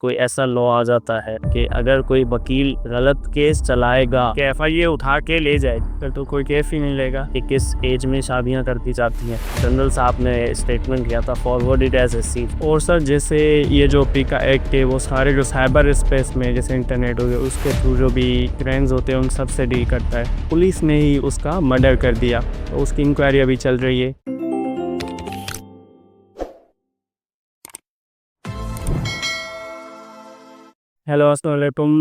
कोई ऐसा लॉ आ जाता है कि अगर कोई वकील गलत केस चलाएगा कि एफआईए उठा के ले जाए, फिर तो कोई केस ही नहीं लेगा कि किस एज में शादियां करती जाती हैं। जनरल साहब ने स्टेटमेंट किया था, फॉरवर्ड इट एज रिसीव्ड। और सर जैसे ये जो पीका एक्ट है वो सारे जो साइबर स्पेस में जैसे इंटरनेट हो गया उसके थ्रू जो भी क्राइम्स होते हैं उन सब से डील करता है। पुलिस ने ही उसका मर्डर कर दिया, तो उसकी इंक्वायरी अभी चल रही है। हेलो, अस्सलाम वालेकुम,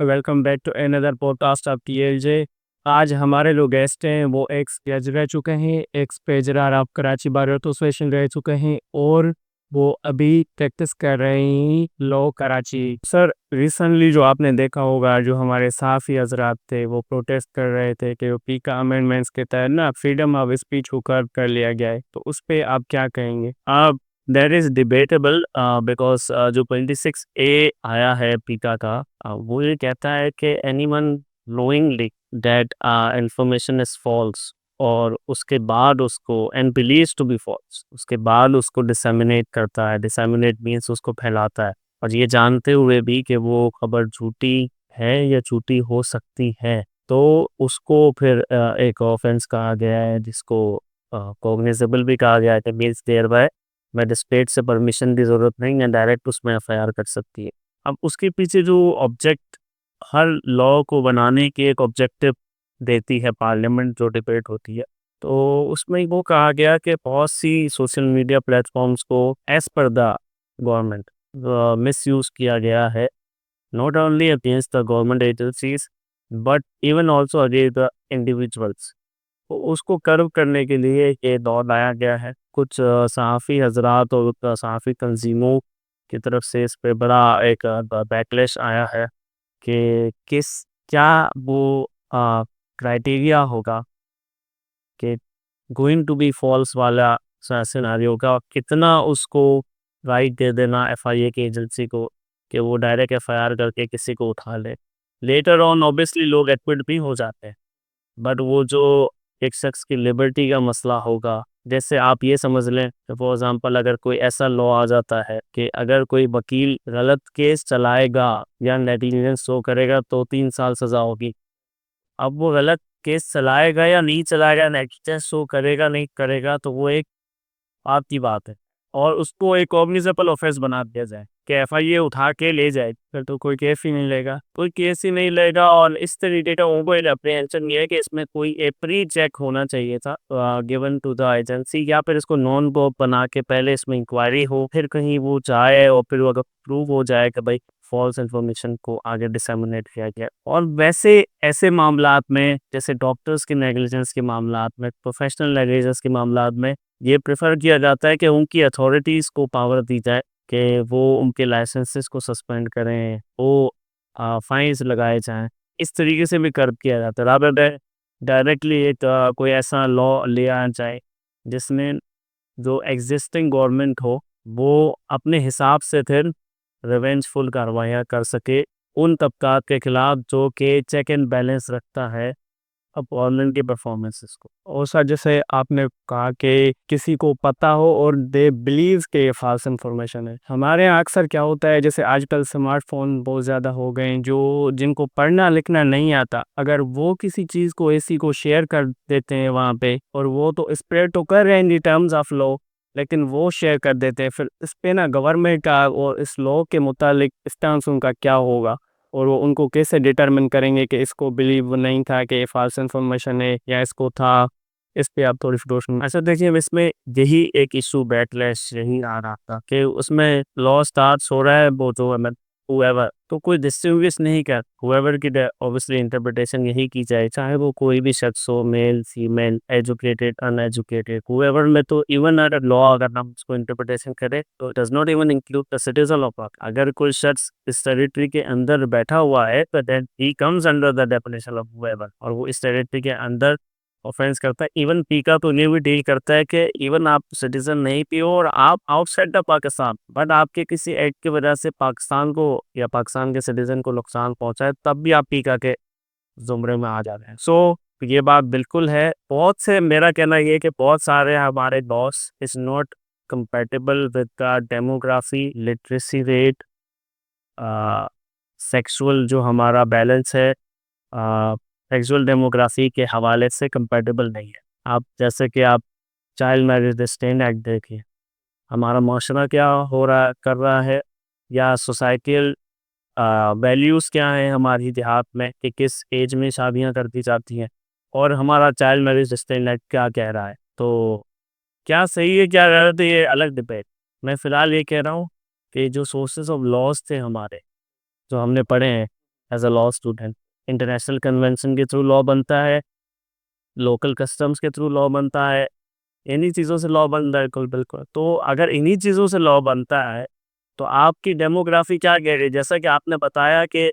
welcome back to another podcast of TLJ. आज हमारे जो गेस्ट हैं वो एक्स जज रह चुके हैं, एक्स पेजरार ऑफ कराची बार एसोसिएशन रह चुके हैं और वो अभी प्रैक्टिस कर रहे हैं लॉ कराची। सर रिसेंटली जो आपने देखा होगा, जो हमारे सहाफ़ी हजरात थे वो प्रोटेस्ट कर रहे थे कि पीका अमेंडमेंट्स के तहत ना फ्रीडम ऑफ स्पीच को कर्व कर लिया गया है, तो उस पर आप क्या कहेंगे? आप दैट इज डिबेटेबल बिकॉज जो 26A आया है पीका का, वो ये कहता है कि anyone knowingly that information is false और उसके बाद उसको and believes to be false, उसके बाद उसको डिसेमिनेट करता है। डिसेमिनेट मीन्स उसको फैलाता है, और ये जानते हुए भी कि वो खबर झूठी है या झूठी हो सकती है, तो उसको फिर एक ऑफेंस कहा गया है, जिसको कॉग्निजेबल भी कहा गया है कि मीन्स देयर बाय मजिस्ट्रेट से परमिशन की ज़रूरत नहीं है, डायरेक्ट उसमें एफआईआर कर सकती है। अब उसके पीछे जो ऑब्जेक्ट हर लॉ को बनाने की एक ऑब्जेक्टिव देती है पार्लियामेंट, जो डिबेट होती है, तो उसमें वो कहा गया कि बहुत सी सोशल मीडिया प्लेटफॉर्म्स को as per the government misuse किया गया है, not only against the government agencies but even also against the individuals. तो उसको कर्व करने के लिए ये दौर लाया गया है। कुछ सहाफ़ी हजरात और सहाफ़ी तंजीमों की तरफ से इस पे बड़ा एक बैकलैश आया है कि क्या वो क्राइटेरिया होगा कि गोइंग टू बी फॉल्स वाला सिनेरियो का, और कितना उसको राइट दे देना एफआईए की एजेंसी को कि वो डायरेक्ट एफआईआर करके किसी को उठा ले। लेटर ऑन ऑब्वियसली लोग एक्विट भी हो जाते हैं, बट वो जो एक शख्स की लिबर्टी का मसला होगा, जैसे आप ये समझ लें फॉर एग्जांपल अगर कोई ऐसा लॉ आ जाता है कि अगर कोई वकील गलत केस चलाएगा या नेग्लिजेंस शो करेगा तो 3 साल सज़ा होगी। अब वो गलत केस चलाएगा या नहीं चलाएगा, नेग्लिजेंस शो करेगा नहीं करेगा, तो वो एक आपकी बात है, और उसको एक कॉग्निजेबल ऑफेंस बना दिया जाए कि एफआईए उठा के ले जाए, फिर तो कोई केस ही नहीं लेगा, कोई केस ही नहीं लेगा। और इस तरीके का ओवर अप्रीहेंशन ये है कि इसमें कोई ए प्री चेक होना चाहिए था गिवन टू द एजेंसी, या फिर इसको नॉन बॉब बना के पहले इसमें इंक्वायरी हो, फिर कहीं वो जाए और फिर वो अगर प्रूव हो जाए कि भाई फॉल्स इन्फॉर्मेशन को आगे डिसेमिनेट किया गया। और वैसे ऐसे मामलात में, जैसे डॉक्टर्स के नेग्लिजेंस के मामलात में, प्रोफेशनल नेग्लिजेंस के मामलात में, ये प्रेफर किया जाता है कि उनकी अथॉरिटीज़ को पावर दी जाए कि वो उनके लाइसेंसेस को सस्पेंड करें, वो फाइन्स लगाए जाएं। इस तरीके से भी कर्व किया जाता है, रादर देन डायरेक्टली एक कोई ऐसा लॉ ले आया जाए जिसमें जो एग्जिस्टिंग गवर्नमेंट हो वो अपने हिसाब से फिर रिवेंजफुल कार्रवाइयाँ कर सके उन तबकात के खिलाफ जो कि चेक एंड बैलेंस रखता है अब गवर्नमेंट की परफॉर्मेंसेस को। और सर जैसे आपने कहा कि किसी को पता हो और दे बिलीव के ये फाल्स इंफॉर्मेशन है, हमारे यहाँ अक्सर क्या होता है, जैसे आजकल स्मार्टफोन बहुत ज़्यादा हो गए हैं, जो जिनको पढ़ना लिखना नहीं आता, अगर वो किसी चीज़ को ऐसी को शेयर कर देते हैं वहाँ पे, और वो तो स्प्रेड तो कर रहे हैं इन टर्म्स ऑफ लॉ, लेकिन वो शेयर कर देते हैं, फिर इस पे ना गवर्नमेंट का और इस लॉ के मुतालिक स्टांस उनका क्या होगा, और वो उनको कैसे डिटरमिन करेंगे कि इसको बिलीव नहीं था कि ये फाल्स इन्फॉर्मेशन है या इसको था। इस पे आप थोड़ी सी रोशनी। अच्छा देखिए, अब इसमें यही एक इशू बैकलैश यही आ रहा था कि उसमें लॉ स्टार्ट हो रहा है वो जो है हुएवर, तो कोई डिस्टिंग्विश नहीं कर, हुएवर की ऑब्वियसली इंटरप्रिटेशन यही की जाए, चाहे वो कोई भी शख्स हो, male female, educated uneducated, whoever में तो इवन अगर लॉ अगर हम उसको इंटरप्रिटेशन करें तो does not even include the citizen of पाक। अगर कोई शख्स इस टेरिटरी के अंदर बैठा हुआ है तो then he comes under the definition of whoever, और वो इस टेरिटरी के अंदर ऑफेंस करता है। इवन पीका तो ये भी डील करता है कि इवन आप सिटीजन नहीं भी हो और आप आउटसाइड द पाकिस्तान, बट आपके किसी एक्ट की वजह से पाकिस्तान को या पाकिस्तान के सिटीजन को नुकसान पहुंचाए, तब भी आप पीका के जुमरे में आ जाते हैं। सो ये बात बिल्कुल है। बहुत से, मेरा कहना ये है कि बहुत सारे हमारे loss is not compatible with the demography, literacy rate, sexual जो हमारा बैलेंस है सेक्सुअल डेमोग्राफी के हवाले से कंपैटिबल नहीं है। आप जैसे कि आप चाइल्ड मैरिज रिस्ट्रेंट एक्ट देखिए, हमारा माशरा क्या हो रहा कर रहा है, या सोसाइटल वैल्यूज़ क्या हैं हमारी देहात में कि किस एज में शादियां कर दी जाती हैं, और हमारा चाइल्ड मैरिज रिस्ट्रेंट एक्ट क्या कह रहा है। तो क्या सही है क्या गलत है, ये अलग डिबेट। मैं फ़िलहाल ये कह रहा हूँ कि जो सोर्सेज ऑफ लॉज थे हमारे, जो हमने पढ़े हैं as a law student, international convention के थ्रू लॉ बनता है, लोकल कस्टम्स के थ्रू लॉ बनता है, इन्हीं चीज़ों से लॉ बनता है। बिल्कुल बिल्कुल। तो अगर इन्हीं चीज़ों से लॉ बनता है तो आपकी डेमोग्राफी क्या कह रही है, जैसा कि आपने बताया कि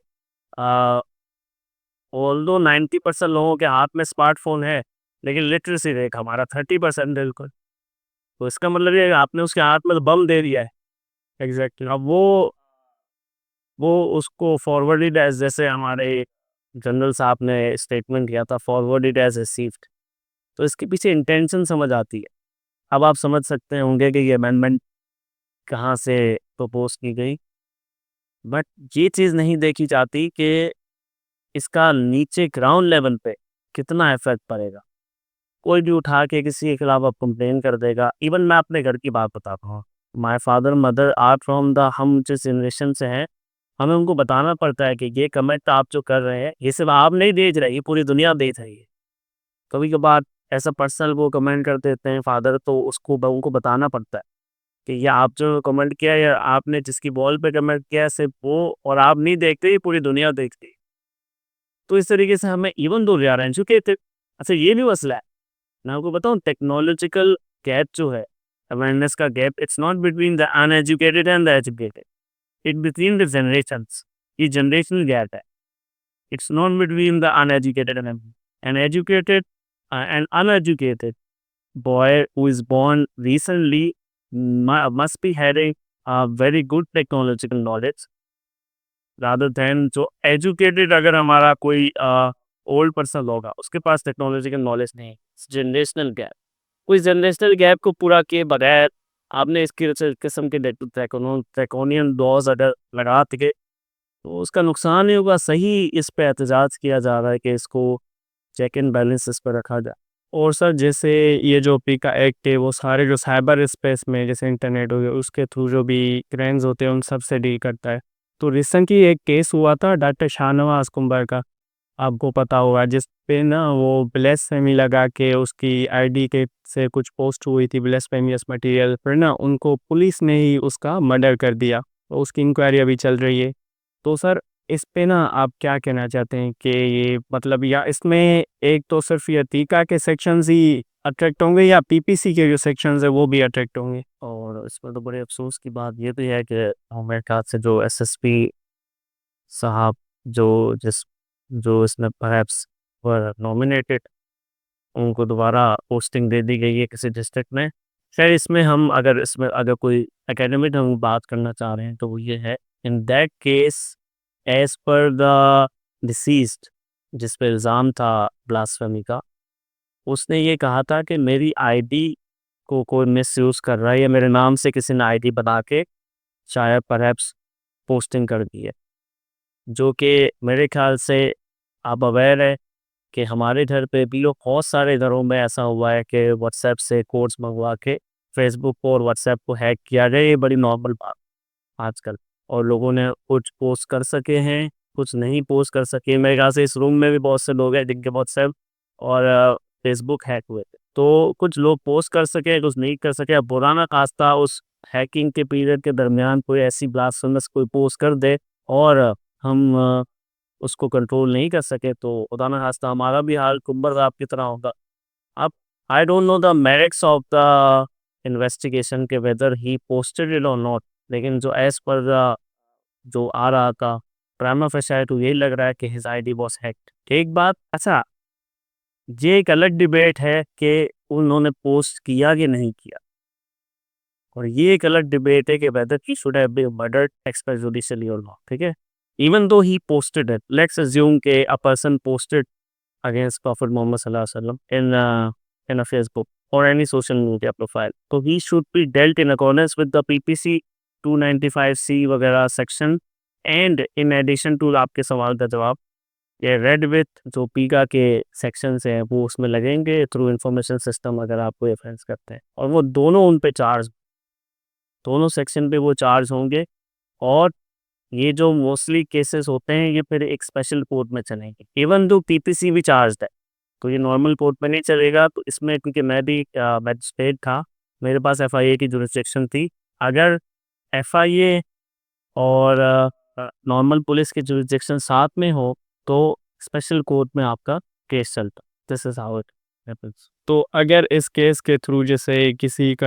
ऑल्दो 90% लोगों के हाथ में स्मार्टफोन है, लेकिन लिटरेसी रेट हमारा 30%। बिल्कुल। तो इसका मतलब ये है कि आपने उसके हाथ में तो बम दे दिया है। एग्जैक्टली। अब वो उसको फॉरवर्डेड एज, जैसे हमारे जनरल साहब ने स्टेटमेंट किया था, फॉरवर्डेड एज रिसीव्ड। तो इसके पीछे इंटेंशन समझ आती है। अब आप समझ सकते होंगे कि ये अमेंडमेंट कहाँ से प्रपोज की गई, बट ये चीज़ नहीं देखी जाती कि इसका नीचे ग्राउंड लेवल पे कितना इफेक्ट पड़ेगा। कोई भी उठा के किसी के खिलाफ अब कंप्लेन कर देगा। इवन मैं अपने घर की बात बताता हूँ, my father mother are from the, हम जिस जनरेशन से हैं, हमें उनको बताना पड़ता है कि ये कमेंट आप जो कर रहे हैं, ये सिर्फ आप नहीं देख रहे, ये पूरी दुनिया देख रही है। कभी कभार ऐसा पर्सनल वो कमेंट कर देते हैं फादर, तो उसको उनको बताना पड़ता है कि ये आप जो कमेंट किया है, या आपने जिसकी बॉल पे कमेंट किया है, सिर्फ वो और आप नहीं देखते, ये पूरी दुनिया देखती है। तो इस तरीके से हमें even though we are educated. अच्छा, ये भी मसला है। मैं आपको बताऊं, टेक्नोलॉजिकल गैप जो है, अवेयरनेस का gap, it's not between the uneducated and the educated, it between the generations. ये जनरेशनल गैप है। It's not between the uneducated and educated and uneducated boy who is born recently must be having a very good technological knowledge rather than जो educated, अगर हमारा कोई old person होगा, उसके पास technological knowledge नहीं। Generational gap, उस generational gap को पूरा किए बगैर आपने इसकी किस्म के ड्रैकोनियन लॉज अगर लगा के, तो उसका नुकसान ही होगा। सही इस पे एहतजाज किया जा रहा है कि इसको चेक एंड बैलेंस इस पर रखा जाए। और सर, जैसे ये जो पीका एक्ट है, वो सारे जो साइबर स्पेस में जैसे इंटरनेट हो गया, उसके थ्रू जो भी क्राइम्स होते हैं उन सब से डील करता है। तो रिसेंटली एक केस हुआ था डॉक्टर शाहनवाज कुंबर का, आपको पता होगा, जिस पे ना वो ब्लेसफेमी लगा के उसकी आईडी के से कुछ पोस्ट हुई थी ब्लेसफेमियस मटेरियल पर ना, उनको पुलिस ने ही उसका मर्डर कर दिया। तो उसकी इंक्वायरी अभी चल रही है। तो सर, इस पे ना आप क्या कहना चाहते हैं कि ये मतलब, या इसमें एक तो सिर्फ ये तीका के सेक्शंस ही अट्रैक्ट होंगे, या पीपीसी के जो सेक्शंस है वो भी अट्रैक्ट होंगे? और इसमें तो बड़े अफसोस की बात ये भी है कि मेरे ख्याल से जो एसएसपी साहब, जिस जो इसमें परहैप्स वर नॉमिनेटेड, उनको दोबारा पोस्टिंग दे दी गई है किसी डिस्ट्रिक्ट में। खैर, इसमें अगर कोई एकेडमिक हम बात करना चाह रहे हैं तो वो ये है, in that case as per the deceased, जिस पे इल्ज़ाम था ब्लास्फेमी का, उसने ये कहा था कि मेरी आईडी को कोई मिसयूज़ कर रहा है, या मेरे नाम से किसी ने आईडी बना के शायद परहैप्स पोस्टिंग कर दी है। जो कि मेरे ख्याल से आप अवेयर है कि हमारे घर पे भी लोग, बहुत सारे घरों में ऐसा हुआ है कि व्हाट्सएप से कोड्स मंगवा के फेसबुक को और व्हाट्सएप को हैक किया जाए। ये बड़ी नॉर्मल बात आजकल, और लोगों ने कुछ पोस्ट कर सके हैं, कुछ नहीं पोस्ट कर सके। मेरे ख्याल से इस रूम में भी बहुत से लोग हैं जिनके व्हाट्सएप और फेसबुक हैक हुए थे। तो कुछ लोग पोस्ट कर सके, कुछ नहीं कर सके। अब बुरा ना खास्ता उस हैकिंग के पीरियड के दरमियान कोई ऐसी ब्लास्फेमस कोई पोस्ट कर दे और हम उसको कंट्रोल नहीं कर सके, तो खुदा ना खास्ता हमारा भी हाल कुंबर साहब की तरह होगा। अब I don't know the merits of the investigation के वेदर ही पोस्टेड इट और नॉट, लेकिन जो एज पर जो आ रहा था प्राइमा फेसाई, तो यही लग रहा है कि हिज आईडी वाज हैक्ड। एक बात, अच्छा, ये एक अलग डिबेट है कि उन्होंने पोस्ट किया कि नहीं किया, और ये एक अलग डिबेट है कि whether he should have been murdered express judicially और नॉट। ठीक है, even though he posted it, let's assume के a person posted against Prophet Muhammad Sallallahu Alaihi Wasallam in a Facebook or any social media profile. So he should be dealt in accordance with the PPC 295C वगैरह section and in addition to आपके सवाल का जवाब, ये red with जो पीका के sections हैं वो उसमें लगेंगे थ्रू इंफॉर्मेशन सिस्टम अगर आप कोई रेफरेंस करते हैं, और वो दोनों उन पे चार्ज, दोनों सेक्शन पे वो चार्ज होंगे। और ये जो मोस्टली केसेस होते हैं ये फिर एक स्पेशल कोर्ट में चलेंगे, इवन दो पीपीसी भी चार्ज है, तो ये नॉर्मल कोर्ट में नहीं चलेगा। तो इसमें क्योंकि मैं भी मैजिस्ट्रेट था, मेरे पास एफआईए की जुरिस्डिक्शन थी, अगर एफआईए और नॉर्मल पुलिस की जुरिस्डिक्शन साथ में हो तो स्पेशल कोर्ट में आपका केस चलता। This is how it happens. तो अगर इस केस के थ्रू जैसे किसी का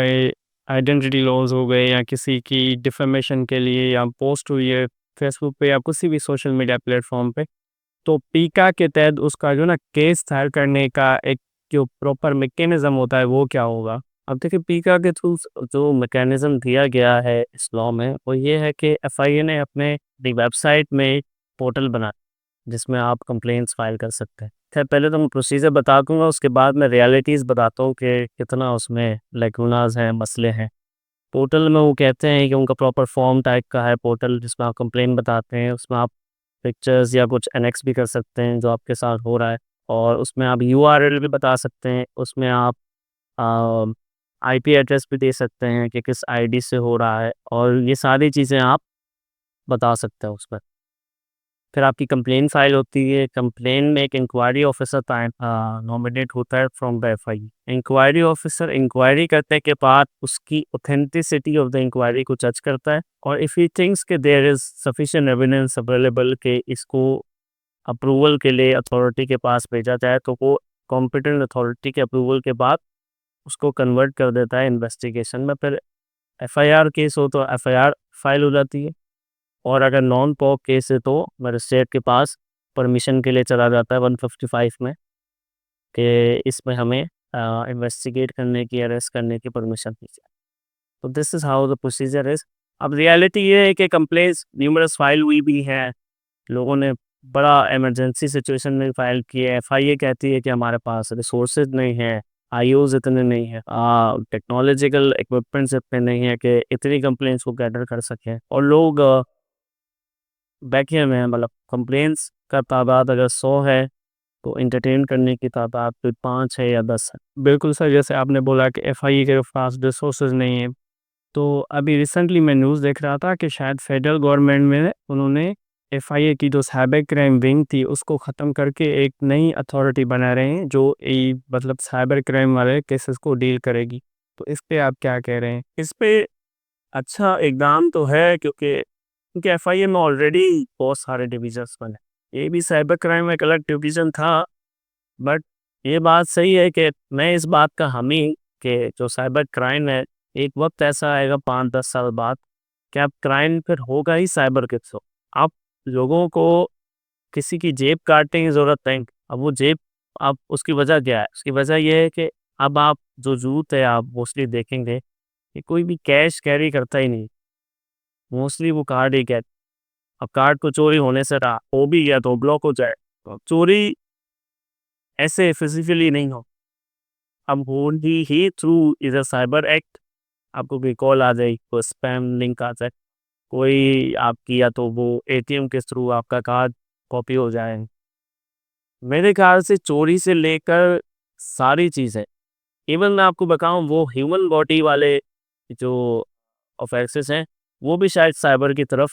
आइडेंटिटी लॉस हो गए या किसी की डिफेमेशन के लिए या पोस्ट हुई है फेसबुक पे या किसी भी सोशल मीडिया प्लेटफॉर्म पे, तो पीका के तहत उसका जो ना केस दायर करने का एक जो प्रॉपर मैकेनिज्म होता है वो क्या होगा। अब देखिए पीका के थ्रू जो मैकेनिज्म दिया गया है इस लॉ में वो ये है कि एफआईए ने अपने वेबसाइट में पोर्टल बना जिसमें आप कंप्लेंट्स फाइल कर सकते हैं। खैर पहले तो मैं प्रोसीजर बता दूंगा, उसके बाद मैं रियलिटीज़ बताता हूँ कि कितना उसमें लैकूनास हैं, मसले हैं। पोर्टल में वो कहते हैं कि उनका प्रॉपर फॉर्म टाइप का है पोर्टल जिसमें आप कंप्लेंट बताते हैं, उसमें आप पिक्चर्स या कुछ एनेक्स भी कर सकते हैं जो आपके साथ हो रहा है, और उसमें आप यूआरएल भी बता सकते हैं, उसमें आप आईपी एड्रेस भी दे सकते हैं कि किस आईडी से हो रहा है, और ये सारी चीज़ें आप बता सकते हैं उसमें। फिर आपकी कंप्लेन फाइल होती है, कंप्लेन में एक इंक्वायरी ऑफिसर नॉमिनेट होता है from the FI. Inquiry officer inquiry करने के बाद उसकी ऑथेंटिसिटी ऑफ द इंक्वायरी को जज करता है, और इफ़ ही थिंक्स कि there is sufficient evidence available के इसको अप्रूवल के लिए अथॉरिटी के पास भेजा जाए, तो वो कॉम्पिटेंट अथॉरिटी के अप्रूवल के बाद उसको कन्वर्ट कर देता है इन्वेस्टिगेशन में। फिर एफआईआर केस हो तो एफआईआर फाइल हो जाती है, और अगर नॉन पॉक केस है तो मजिस्ट्रेट के पास परमिशन के लिए चला जाता है 155 में कि इसमें हमें इन्वेस्टिगेट करने की, अरेस्ट करने की परमिशन दीजिए। तो this is how the procedure is. अब रियलिटी ये है कि कंप्लेंट्स न्यूमरस फाइल हुई भी है, लोगों ने बड़ा इमरजेंसी सिचुएशन में फाइल की है। एफआईए कहती है कि हमारे पास रिसोर्सेज नहीं है, आईओज इतने नहीं है, टेक्नोलॉजिकल इक्विपमेंट्स इतने नहीं है कि इतनी कंप्लेंट्स को गैदर कर सकें, और लोग बैठे हुए हैं। मतलब कंप्लेंट्स का तादाद अगर 100 है तो इंटरटेन करने की तादाद फिर 5 है या 10 है। बिल्कुल सर, जैसे आपने बोला कि एफआईए के पास रिसोर्सेज नहीं है, तो अभी रिसेंटली मैं न्यूज़ देख रहा था कि शायद फेडरल गवर्नमेंट में उन्होंने एफआईए की जो साइबर क्राइम विंग थी उसको ख़त्म करके एक नई अथॉरिटी बना रहे हैं जो मतलब साइबर क्राइम वाले केसेस को डील करेगी। तो इस पे आप क्या कह रहे हैं? इस पे अच्छा इकदाम तो है, क्योंकि एफआईए में ऑलरेडी बहुत सारे डिविजन्स बने, ये भी साइबर क्राइम में एक अलग डिवीज़न था। बट ये बात सही है कि मैं इस बात का हामी कि जो साइबर क्राइम है एक वक्त ऐसा आएगा 5-10 साल बाद कि अब क्राइम फिर होगा ही साइबर के थ्रू। आप लोगों को किसी की जेब काटने की ज़रूरत नहीं। अब वो जेब, अब उसकी वजह क्या है? उसकी वजह ये है कि अब आप जो यूथ है आप मोस्टली देखेंगे कि कोई भी कैश कैरी करता ही नहीं, मोस्टली वो कार्ड ही कैरी। अब कार्ड को चोरी होने से रहा हो भी गया तो ब्लॉक हो जाए, तो अब चोरी ऐसे फिजिकली नहीं हो, अब होगी ही थ्रू इधर साइबर एक्ट। आपको कोई कॉल आ जाए, कोई स्पैम लिंक आ जाए, कोई आपकी, या तो वो एटीएम के थ्रू आपका कार्ड कॉपी हो जाए। मेरे ख्याल से चोरी से लेकर सारी चीज़ें, इवन मैं आपको बताऊं वो ह्यूमन बॉडी वाले जो ऑफेंसेस हैं वो भी शायद साइबर की तरफ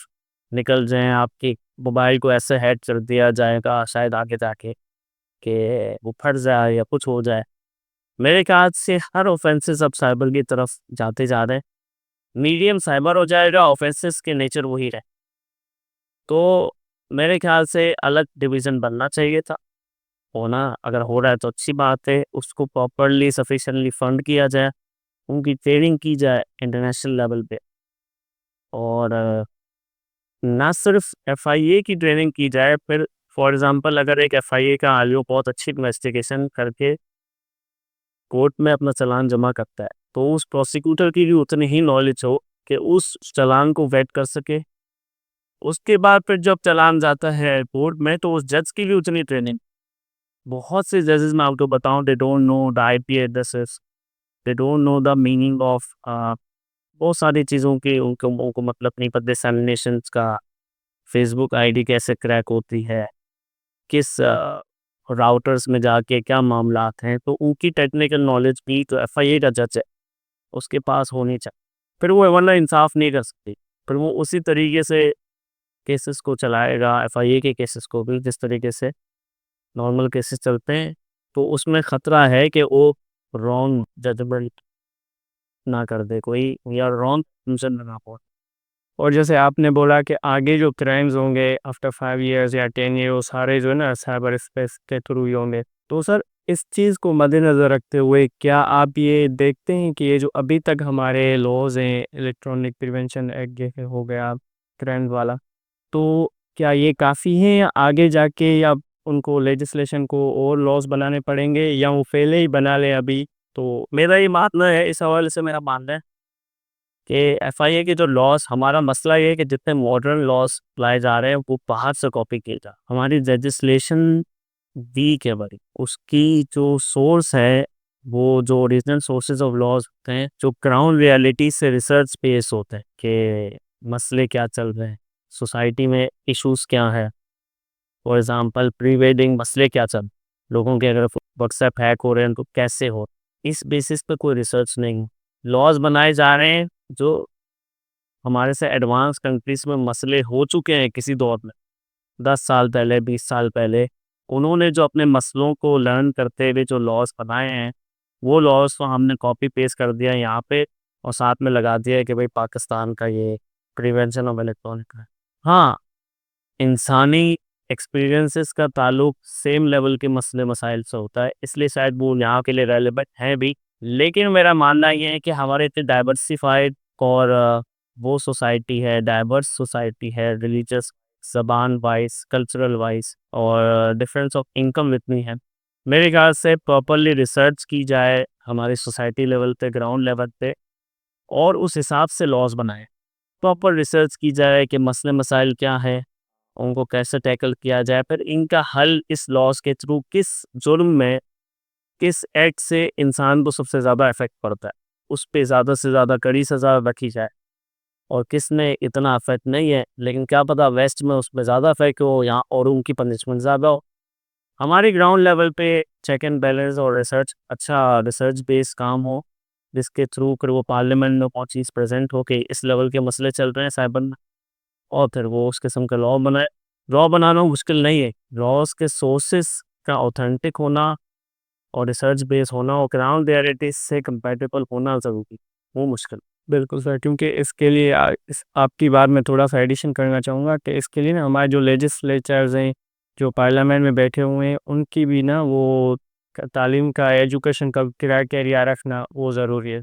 निकल जाएं। आपके मोबाइल को ऐसे हैक कर दिया जाएगा शायद आगे जाके कि वो फट जाए या कुछ हो जाए। मेरे ख्याल से हर ऑफेंसेस अब साइबर की तरफ जाते जा रहे हैं, मीडियम साइबर हो जाएगा, ऑफेंसेस के नेचर वही रहे। तो मेरे ख्याल से अलग डिवीज़न बनना चाहिए था, होना अगर हो रहा है तो अच्छी बात है, उसको प्रॉपरली सफिशिएंटली फंड किया जाए, उनकी ट्रेनिंग की जाए इंटरनेशनल लेवल पे, और ना सिर्फ एफआईए की ट्रेनिंग की जाए। फिर फॉर एग्जांपल अगर एक एफआईए का आईओ बहुत अच्छी इन्वेस्टिगेशन करके कोर्ट में अपना चालान जमा करता है, तो उस प्रोसिक्यूटर की भी उतनी ही नॉलेज हो कि उस चालान को वेट कर सके। उसके बाद फिर जब चालान जाता है कोर्ट में तो उस जज की भी उतनी ट्रेनिंग। बहुत से जजेस मैं आपको बताऊं, they don't know the IP addresses, they don't know the meaning of बहुत सारी चीज़ों के उनको मतलब नहीं पता, डिसएमिनेशंस का, फेसबुक आईडी कैसे क्रैक होती है, किस राउटर्स में जाके क्या मामलात हैं, तो उनकी टेक्निकल नॉलेज भी तो एफआईए का जज है उसके पास होनी चाहिए। फिर वो वरना इंसाफ नहीं कर सकती। फिर वो उसी तरीके से केसेस को चलाएगा, एफआईए के केसेस को भी जिस तरीके से नॉर्मल केसेस चलते हैं। तो उसमें खतरा है कि वो रॉन्ग जजमेंट ना कर दे कोई, या रॉन्ग कंक्लूजन ना हो। और जैसे आपने बोला कि आगे जो क्राइम्स होंगे आफ्टर 5 ईयर्स या 10 ईयर, वो सारे जो है ना साइबर स्पेस के थ्रू ही होंगे। तो सर, इस चीज़ को मद्देनज़र रखते हुए क्या आप ये देखते हैं कि ये जो अभी तक हमारे लॉज हैं, इलेक्ट्रॉनिक प्रिवेंशन एक्ट ये हो गया क्राइम वाला, तो क्या ये काफ़ी हैं या आगे जाके या उनको लेजिस्लेशन को और लॉज बनाने पड़ेंगे, या वो पहले ही बना लें अभी? तो मेरा ये मानना है, इस हवाले से मेरा मानना है कि एफआईए के जो लॉस, हमारा मसला ये है कि जितने मॉडर्न लॉस लाए जा रहे हैं वो बाहर से कॉपी किए जा, हमारी लेजिस्लेशन वीक है बड़ी। उसकी जो सोर्स है, वो जो ओरिजिनल सोर्सेज ऑफ लॉज होते हैं, जो ग्राउंड रियलिटी से रिसर्च बेस होते हैं कि मसले क्या चल रहे हैं, सोसाइटी में इश्यूज क्या है। फॉर एग्जांपल प्री वेडिंग मसले क्या चल, लोगों के अगर व्हाट्सएप हैक हो रहे हैं तो कैसे हो, इस बेसिस पे कोई रिसर्च नहीं। लॉज बनाए जा रहे हैं जो हमारे से एडवांस कंट्रीज में मसले हो चुके हैं किसी दौर में, 10 साल पहले, 20 साल पहले, उन्होंने जो अपने मसलों को लर्न करते हुए जो लॉज बनाए हैं, वो लॉज तो हमने कॉपी पेस्ट कर दिया यहाँ पे, और साथ में लगा दिया है कि भाई पाकिस्तान का ये प्रिवेंशन ऑफ इलेक्ट्रॉनिक है। हाँ, इंसानी एक्सपीरियंसेस का ताल्लुक सेम लेवल के मसले मसाइल से होता है, इसलिए शायद वो यहाँ के लिए रेलेवेंट है भी। लेकिन मेरा मानना ये है कि हमारे इतने डाइवर्सिफाइड और वो सोसाइटी है, डाइवर्स सोसाइटी है, रिलीजियस, जबान वाइज, कल्चरल वाइज, और डिफरेंस ऑफ इनकम इतनी है। मेरे ख्याल से प्रॉपरली रिसर्च की जाए हमारी सोसाइटी लेवल पे, ग्राउंड लेवल पे, और उस हिसाब से लॉज बनाए। प्रॉपर रिसर्च की जाए कि मसले मसाइल क्या है, उनको कैसे टैकल किया जाए, फिर इनका हल इस लॉज के थ्रू, किस जुर्म में, किस एक्ट से इंसान को सबसे ज़्यादा इफेक्ट पड़ता है, उस पे ज़्यादा से ज़्यादा कड़ी सज़ा रखी जाए। और किसने इतना इफेक्ट नहीं है, लेकिन क्या पता वेस्ट में उस पर ज़्यादा इफेक्ट हो, यहाँ और उनकी पनिशमेंट ज़्यादा हो। हमारी ग्राउंड लेवल पे चेक एंड बैलेंस और रिसर्च, अच्छा रिसर्च बेस्ड काम हो, जिसके थ्रू फिर वो पार्लियामेंट में वो चीज़ प्रेजेंट हो कि इस लेवल के मसले चल रहे हैं साइबर में, और फिर वो उस किस्म का लॉ बनाए। लॉ बनाना मुश्किल नहीं है, लॉज के सोर्सेस का ऑथेंटिक होना और रिसर्च बेस होना और ग्राउंड रियलिटी से कंपैटिबल होना ज़रूरी, वो मुश्किल। बिल्कुल सर, क्योंकि इसके लिए आपकी बात में थोड़ा सा एडिशन करना चाहूँगा कि इसके लिए ना हमारे जो लेजिस्लेचर्स हैं, जो पार्लियामेंट में बैठे हुए हैं, उनकी भी ना वो तालीम का, एजुकेशन का क्राइटेरिया रखना वो ज़रूरी है।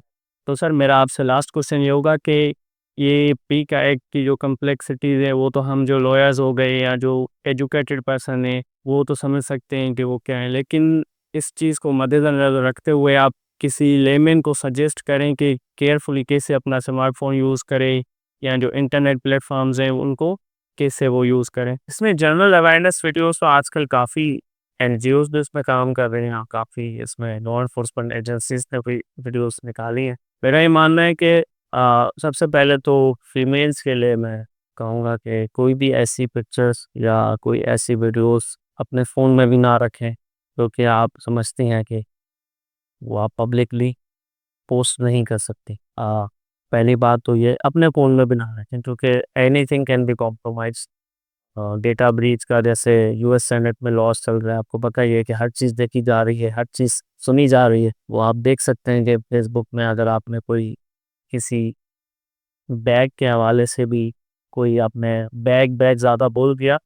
तो सर, मेरा आपसे लास्ट क्वेश्चन ये होगा कि ये पी का एक्ट की जो कम्प्लेक्सिटीज़ है, वो तो हम जो लॉयर्स हो गए या जो एजुकेटेड पर्सन है वो तो समझ सकते हैं कि वो क्या है, लेकिन इस चीज़ को मद्देनज़र रखते हुए आप किसी लेमैन को सजेस्ट करें कि केयरफुली कैसे अपना स्मार्टफ़ोन यूज़ करें, या जो इंटरनेट प्लेटफ़ॉर्म्स हैं उनको कैसे वो यूज़ करें? इसमें जनरल अवेयरनेस वीडियोज़ तो आजकल काफ़ी एनजीओज़ भी इसमें काम कर रहे हैं, काफ़ी इसमें लॉ एनफोर्समेंट एजेंसीज़ ने भी वीडियोज़ निकाली हैं। मेरा ये मानना है कि सबसे पहले तो फीमेल्स के लिए मैं कहूँगा कि कोई भी ऐसी पिक्चर्स या कोई ऐसी वीडियोज़ अपने फ़ोन में भी ना रखें, क्योंकि आप समझती हैं कि वो आप पब्लिकली पोस्ट नहीं कर सकती। पहली बात तो ये अपने फ़ोन में भी ना रखें, क्योंकि anything can be compromise. Data breach का जैसे यूएस सेनेट में लॉस चल रहा है, आपको पता ही है कि हर चीज़ देखी जा रही है, हर चीज़ सुनी जा रही है। वो आप देख सकते हैं कि फेसबुक में अगर आपने कोई किसी बैग के हवाले से भी कोई आपने बैग बैग ज़्यादा बोल दिया,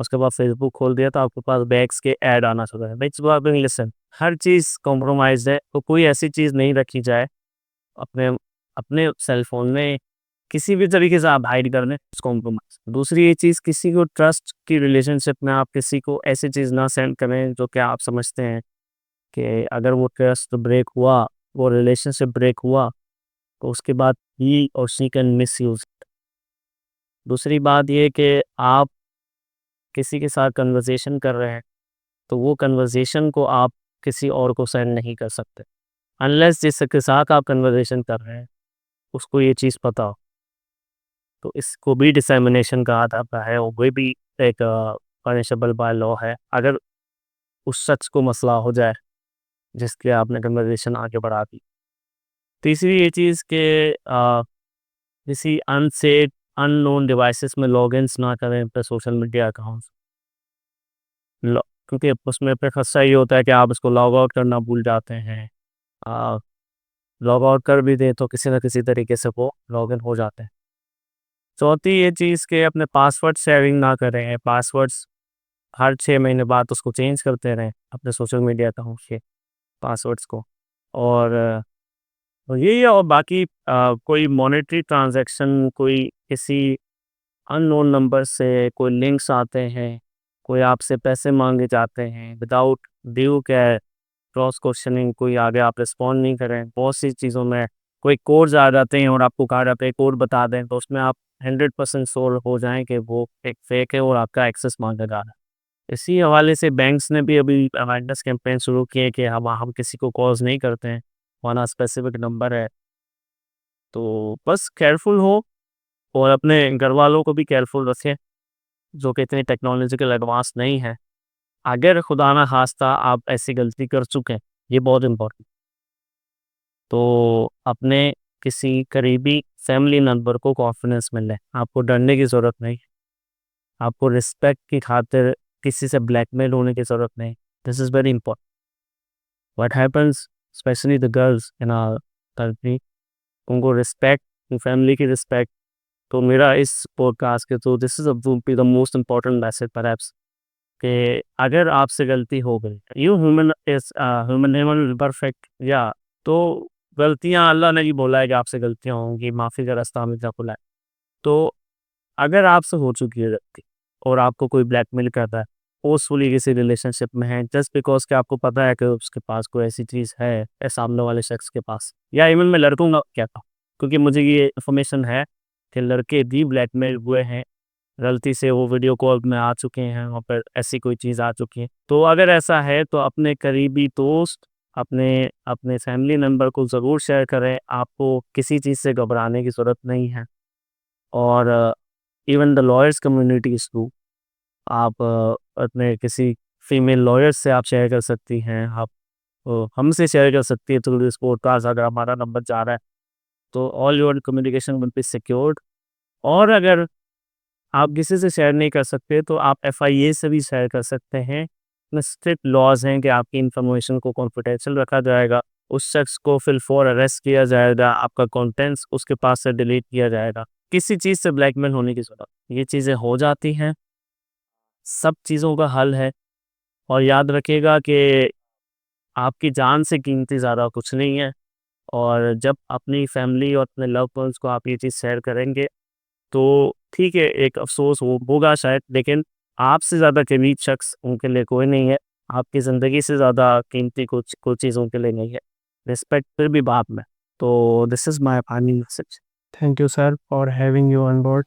उसके बाद फेसबुक खोल दिया तो आपके पास बैग्स के ऐड आना शुरू है। बिच लिसन, हर चीज़ कॉम्प्रोमाइज़ है, तो कोई ऐसी चीज़ नहीं रखी जाए अपने अपने सेल फ़ोन में, किसी भी तरीके से आप हाइड कर दें कॉम्प्रोमाइज़। दूसरी ये चीज़, किसी को ट्रस्ट की रिलेशनशिप में आप किसी को ऐसी चीज़ ना सेंड करें जो कि आप समझते हैं कि अगर वो ट्रस्ट ब्रेक हुआ, वो रिलेशनशिप ब्रेक हुआ, तो उसके बाद ही और शी कैन मिसयूज़। दूसरी बात ये कि आप किसी के साथ कन्वर्सेशन कर रहे हैं, तो वो कन्वर्सेशन को आप किसी और को सेंड नहीं कर सकते, अनलेस जिसके साथ आप कन्वर्सेशन कर रहे हैं उसको ये चीज़ पता हो। तो इसको भी डिसएमिनेशन कहा जाता है और वो भी एक पनिशेबल बाय लॉ है अगर उस शख्स को मसला हो जाए जिसके आपने कन्वर्सेशन आगे बढ़ा दी। तीसरी ये चीज़ कि किसी अनसेफ अननोन डिवाइसेस में लॉगिन्स ना करें अपने सोशल मीडिया अकाउंट्स, क्योंकि उसमें पे खदशा ये होता है कि आप उसको लॉग आउट करना भूल जाते हैं। लॉग आउट कर भी दें तो किसी न किसी तरीके से वो लॉग इन हो जाते हैं। चौथी ये चीज़ कि अपने पासवर्ड शेयरिंग ना करें, पासवर्ड्स हर 6 महीने बाद उसको चेंज करते रहें अपने सोशल मीडिया अकाउंट के पासवर्ड्स को। और तो यही है। और बाकी कोई मॉनेटरी ट्रांजैक्शन, कोई किसी अननोन नंबर से कोई लिंक्स आते हैं, कोई आपसे पैसे मांगे जाते हैं without due care, cross questioning, कोई आगे आप रिस्पॉन्ड नहीं करें। बहुत सी चीज़ों में कोई कोड्स आ जाते हैं और आपको कहा जाता है कोड बता दें, तो उसमें आप 100% श्योर हो जाएं कि वो एक फेक है और आपका एक्सेस मांगा जा रहा है। इसी हवाले से बैंक्स ने भी अभी अवेयरनेस कैंपेन शुरू किए कि हम किसी को कॉल्स नहीं करते हैं, वरना स्पेसिफिक नंबर है। तो बस केयरफुल हो और अपने घर वालों को भी केयरफुल रखें जो कि इतनी टेक्नोलॉजिकल एडवांस नहीं है। अगर खुदा ना खास्ता आप ऐसी गलती कर चुके हैं, ये बहुत इम्पोर्टेंट, तो अपने किसी करीबी फैमिली मेंबर को कॉन्फिडेंस में लें। आपको डरने की ज़रूरत नहीं, आपको रिस्पेक्ट की खातिर किसी से ब्लैकमेल होने की ज़रूरत नहीं। This is very important. What happens specially the girls in our country, उनको रिस्पेक्ट, फैमिली की रिस्पेक्ट। तो मेरा इस पॉडकास्ट के through this is be the most important message perhaps कि अगर आपसे गलती हो गई, यू ह्यूमन परफेक्ट, या तो गलतियां अल्लाह ने ही बोला है कि आपसे गलतियां होंगी, माफ़ी का रास्ता हमेशा खुला है। तो अगर आपसे हो चुकी है गलती और आपको कोई ब्लैकमेल करता है, फोर्सफुली किसी रिलेशनशिप में है जस्ट बिकॉज कि आपको पता है कि उसके पास कोई ऐसी चीज़ है सामने वाले शख्स के पास, या इवन मैं लड़कों का क्या कहूँ, क्योंकि मुझे ये इन्फॉर्मेशन है कि लड़के भी ब्लैकमेल हुए हैं, गलती से वो वीडियो कॉल में आ चुके हैं और फिर ऐसी कोई चीज़ आ चुकी है। तो अगर ऐसा है तो अपने करीबी दोस्त, अपने अपने फैमिली मेम्बर को ज़रूर शेयर करें। आपको किसी चीज़ से घबराने की ज़रूरत नहीं है। और even the lawyers community is too, आप अपने किसी फीमेल लॉयर से आप शेयर कर सकती हैं, आप हमसे शेयर कर सकती है थ्रू दिस पॉडकास्ट। अगर हमारा नंबर जा रहा है तो all your communication will be secured. और अगर आप किसी से शेयर नहीं कर सकते तो आप एफआईए से भी शेयर कर सकते हैं। इसमें स्ट्रिक्ट लॉज हैं कि आपकी इंफॉर्मेशन को कॉन्फिडेंशियल रखा जाएगा, उस शख्स को फिल फॉर अरेस्ट किया जाएगा, आपका कंटेंट्स उसके पास से डिलीट किया जाएगा। किसी चीज़ से ब्लैकमेल होने की ज़रूरत, ये चीज़ें हो जाती हैं, सब चीज़ों का हल है। और याद रखिएगा कि आपकी जान से कीमती ज़्यादा कुछ नहीं है। और जब अपनी फैमिली और अपने लव वंस को आप ये चीज़ शेयर करेंगे तो ठीक है, एक अफ़सोस होगा शायद, लेकिन आपसे ज़्यादा करीब शख्स उनके लिए कोई नहीं है। आपकी ज़िंदगी से ज़्यादा कीमती कुछ कोई चीज़ उनके लिए नहीं है। रिस्पेक्ट फिर भी बाद में। तो this is my final message. Thank you sir for having you on board.